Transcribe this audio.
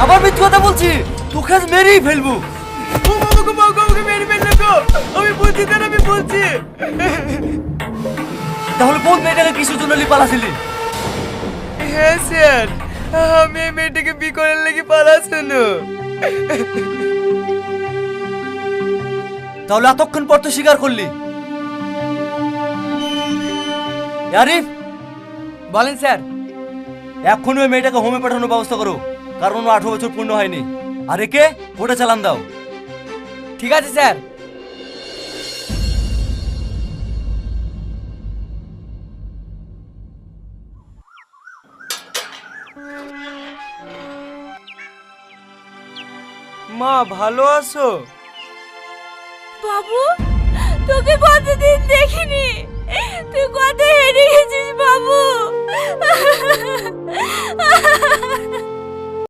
আবার মিথ্যে কথা বলছি, তোকে আজ মেরেই ফেলবো। আমি বলছি স্যার, আমি বলছি। তাহলে কোন মেয়েটাকে কিসের জন্য নিয়ে পালাছিলি? হ্যাঁ স্যার, আমি এই মেয়েটাকে বিয়ে করার লেগে পালাচ্ছিল। তাহলে এতক্ষণ পর তো স্বীকার করলি। আরিফ, বলেন স্যার। এক্ষুনি ওই মেয়েটাকে হোমে পাঠানোর ব্যবস্থা করো, কারণ ও 18 বছর পূর্ণ হয়নি। আর একে ওটা চালান দাও। ঠিক আছে স্যার। মা ভালো আছো? বাবু, তোকে কতদিন দেখিনি, তুই কত হেরে গেছিস বাবু।